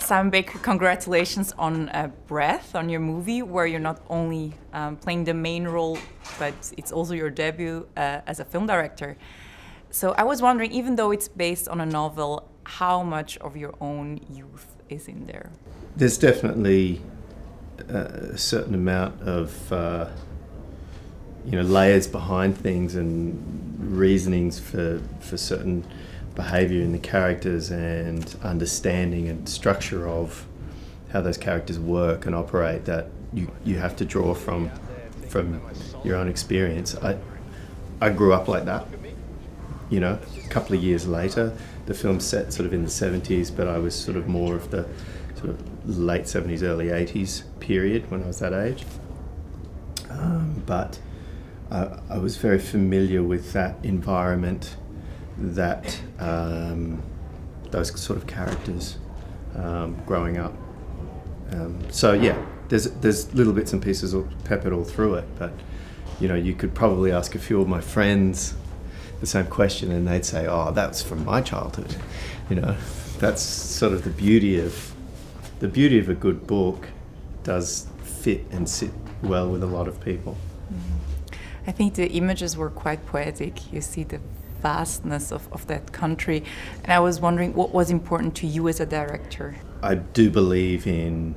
Simon Baker, congratulations on Breath, on your movie, where you're not only playing the main role, but it's also your debut as a film director. So I was wondering, even though it's based on a novel, how much of your own youth is in there? There's definitely a certain amount of layers behind things and reasonings for certain behaviour in the characters and understanding and structure of how those characters work and operate that you have to draw from your own experience. I grew up like that. A couple of years later, the film's set sort of in the 70s, but I was sort of more of the sort of late 70s, early 80s period when I was that age. But I was very familiar with that environment, that those sort of characters growing up. So yeah, there's little bits and pieces peppered all through it. But you could probably ask a few of my friends the same question, and they'd say, "Oh, that's from my childhood." That's sort of the beauty of a good book. Does fit and sit well with a lot of people. I think the images were quite poetic. You see the vastness of that country, and I was wondering what was important to you as a director. I do believe in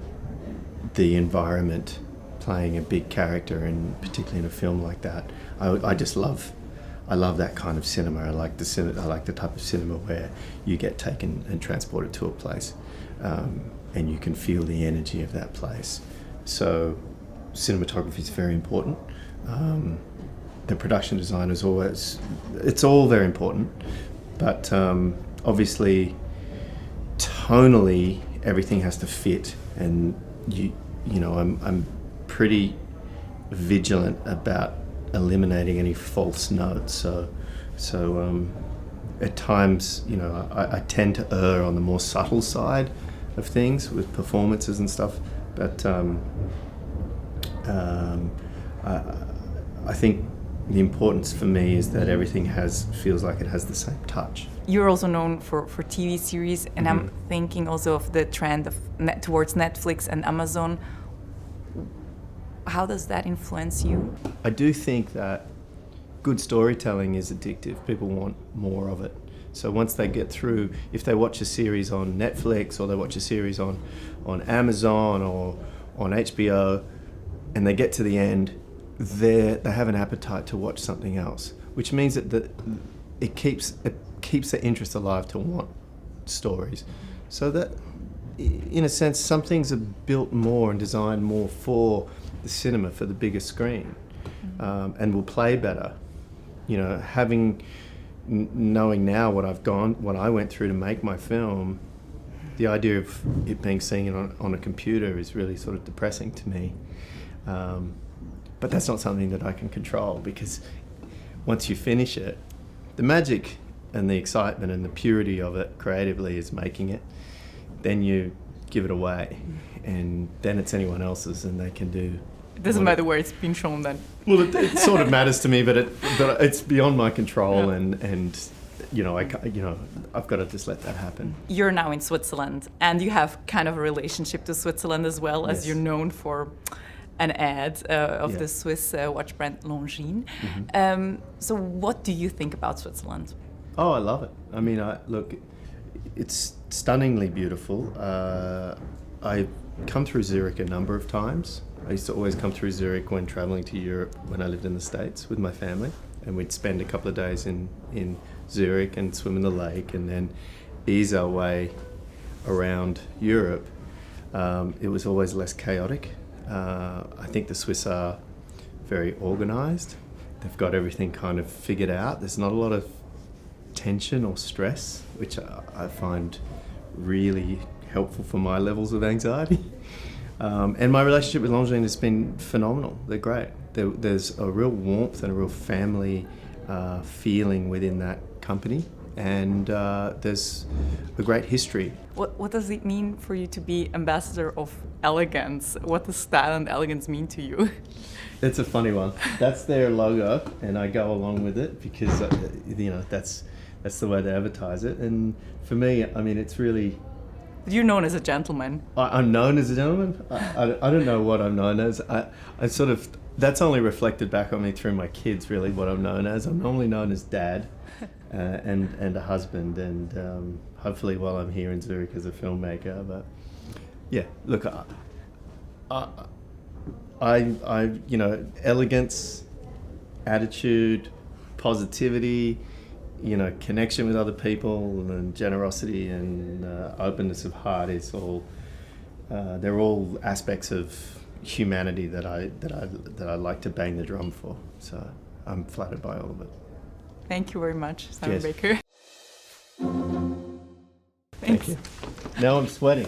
the environment playing a big character, and particularly in a film like that. I love that kind of cinema. I like the type of cinema where you get taken and transported to a place, and you can feel the energy of that place. So cinematography is very important. The production design is it's all very important, but obviously tonally everything has to fit, and I'm pretty vigilant about eliminating any false notes. So at times, I tend to err on the more subtle side of things with performances and stuff, but I think the importance for me is that everything feels like it has the same touch. You're also known for TV series, and I'm thinking also of the trend of towards Netflix and Amazon. How does that influence you? I do think that good storytelling is addictive. People want more of it. So once they get through, if they watch a series on Netflix or they watch a series on Amazon or on HBO, and they get to the end, they have an appetite to watch something else, which means that it keeps the interest alive to want stories. So that, in a sense, some things are built more and designed more for the cinema, for the bigger screen, and will play better. Knowing now what I went through to make my film, the idea of it being seen on a computer is really sort of depressing to me. But that's not something that I can control, because once you finish it, the magic and the excitement and the purity of it creatively is making it. Then you give it away, and then it's anyone else's, and they can do. It doesn't matter where it's been shown then. Well, it sort of matters to me, but it's beyond my control, and I've got to just let that happen. You're now in Switzerland, and you have kind of a relationship to Switzerland as well, as you're known for an ad of the Swiss watch brand Longines. So what do you think about Switzerland? Oh, I love it. I mean, look, it's stunningly beautiful. I've come through Zurich a number of times. I used to always come through Zurich when traveling to Europe when I lived in the States with my family, and we'd spend a couple of days in Zurich and swim in the lake and then ease our way around Europe. It was always less chaotic. I think the Swiss are very organised. They've got everything kind of figured out. There's not a lot of tension or stress, which I find really helpful for my levels of anxiety. And my relationship with Longines has been phenomenal. They're great. There's a real warmth and a real family feeling within that company, and there's a great history. What does it mean for you to be ambassador of elegance? What does style and elegance mean to you? It's a funny one. That's their logo, and I go along with it because that's the way they advertise it. And for me, I mean, it's really But you're known as a gentleman. I'm known as a gentleman. I don't know what I'm known as. I sort of, that's only reflected back on me through my kids, really, what I'm known as. I'm normally known as dad and a husband, and hopefully while I'm here in Zurich as a filmmaker. But yeah, look, I you know, elegance, attitude, positivity, you know, connection with other people, and generosity and openness of heart is all. They're all aspects of humanity that I like to bang the drum for. So I'm flattered by all of it. Thank you very much, Simon Cheers. Baker. Thank you. Now I'm sweating.